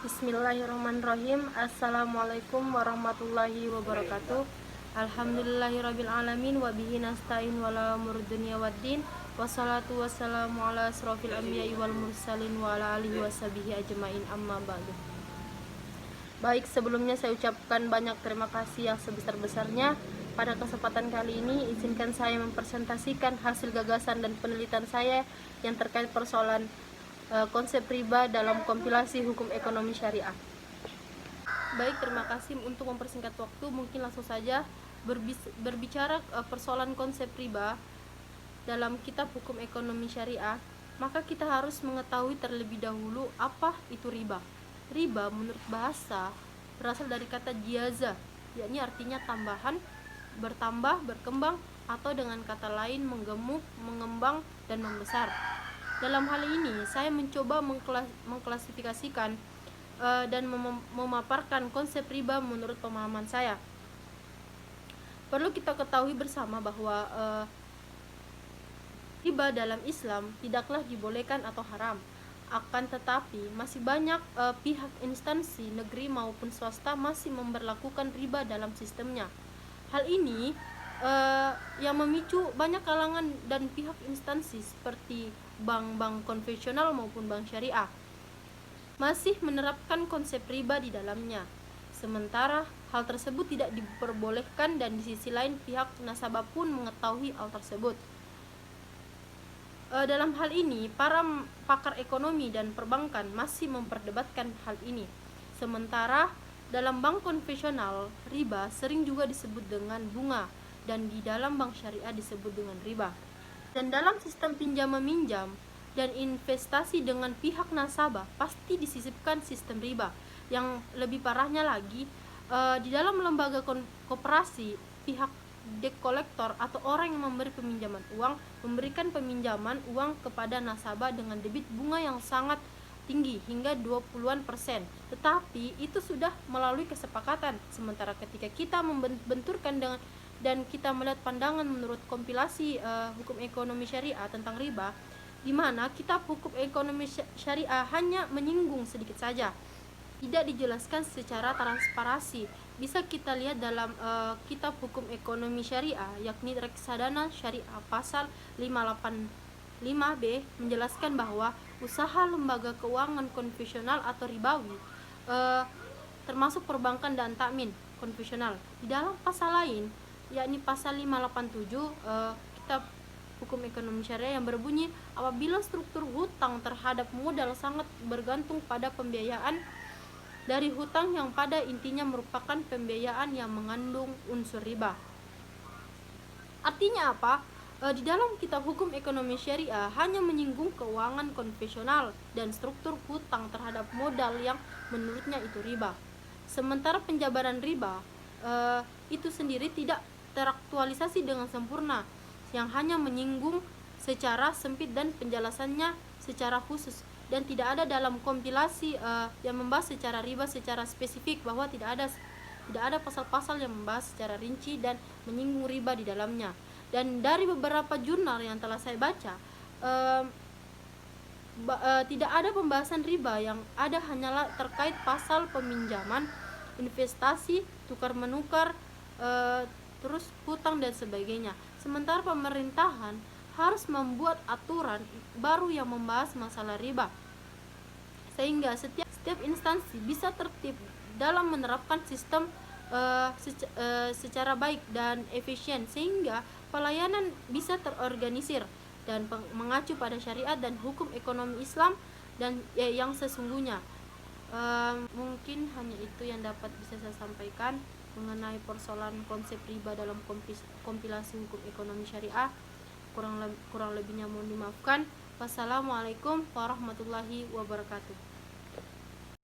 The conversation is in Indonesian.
Bismillahirrahmanirrahim. Assalamualaikum warahmatullahi wabarakatuh. Alhamdulillahirabbil alamin wa bihi nasta'in wala umur dunya waddin. Wassalatu wassalamu ala asrofil anbiya'i wal mursalin wa ala alihi washabihi ajmain, amma ba'du. Baik, sebelumnya saya ucapkan banyak terima kasih yang sebesar-besarnya. Pada kesempatan kali ini izinkan saya mempresentasikan hasil gagasan dan penelitian saya yang terkait persoalan konsep riba dalam kompilasi hukum ekonomi syariah. Baik, terima kasih. Untuk mempersingkat waktu, mungkin langsung saja berbicara persoalan konsep riba dalam kitab hukum ekonomi syariah. Maka kita harus mengetahui terlebih dahulu apa itu riba. Riba menurut bahasa berasal dari kata jiaza, yakni artinya tambahan, bertambah, berkembang, atau dengan kata lain menggemuk, mengembang, dan membesar. Dalam hal ini, saya mencoba mengklasifikasikan dan memaparkan konsep riba menurut pemahaman saya. Perlu kita ketahui bersama bahwa riba dalam Islam tidaklah dibolehkan atau haram. Akan tetapi, masih banyak pihak instansi negeri maupun swasta masih memberlakukan riba dalam sistemnya. Hal ini yang memicu banyak kalangan dan pihak instansi seperti bank-bank konvensional maupun bank syariah masih menerapkan konsep riba di dalamnya. Sementara hal tersebut tidak diperbolehkan dan di sisi lain pihak nasabah pun mengetahui hal tersebut. Dalam hal ini, para pakar ekonomi dan perbankan masih memperdebatkan hal ini. Sementara dalam bank konvensional, riba sering juga disebut dengan bunga, dan di dalam bank syariah disebut dengan riba. Dan dalam sistem pinjam-meminjam dan investasi dengan pihak nasabah pasti disisipkan sistem riba. Yang lebih parahnya lagi, di dalam lembaga koperasi, pihak debt collector atau orang yang memberi peminjaman uang memberikan peminjaman uang kepada nasabah dengan debit bunga yang sangat tinggi hingga 20-an%. Tetapi itu sudah melalui kesepakatan. Sementara ketika kita membenturkan dan kita melihat pandangan menurut kompilasi hukum ekonomi syariah tentang riba, di mana kitab hukum ekonomi syariah hanya menyinggung sedikit saja, tidak dijelaskan secara transparansi. Bisa kita lihat dalam kitab hukum ekonomi syariah, yakni Reksadana Syariah pasal 585B menjelaskan bahwa usaha lembaga keuangan konvensional atau ribawi termasuk perbankan dan takmin konvensional. Di dalam pasal lain, yakni pasal 587 kitab hukum ekonomi syariah yang berbunyi, apabila struktur hutang terhadap modal sangat bergantung pada pembiayaan dari hutang yang pada intinya merupakan pembiayaan yang mengandung unsur riba. Artinya apa? Di dalam kitab hukum ekonomi syariah hanya menyinggung keuangan konvensional dan struktur hutang terhadap modal yang menurutnya itu riba. Sementara penjabaran riba itu sendiri tidak teraktualisasi dengan sempurna, yang hanya menyinggung secara sempit dan penjelasannya secara khusus, dan tidak ada dalam kompilasi yang membahas secara riba secara spesifik, bahwa tidak ada pasal-pasal yang membahas secara rinci dan menyinggung riba di dalamnya. Dan dari beberapa jurnal yang telah saya baca, tidak ada pembahasan riba, yang ada hanyalah terkait pasal peminjaman, investasi, tukar menukar, terus hutang dan sebagainya. Sementara pemerintahan harus membuat aturan baru yang membahas masalah riba, sehingga setiap instansi bisa tertib dalam menerapkan sistem secara baik dan efisien, sehingga pelayanan bisa terorganisir dan mengacu pada syariat dan hukum ekonomi Islam dan yang sesungguhnya. Mungkin hanya itu yang dapat bisa saya sampaikan mengenai persoalan konsep riba dalam kompilasi hukum ekonomi syariah. Kurang lebihnya mohon dimaafkan. Wassalamualaikum warahmatullahi wabarakatuh.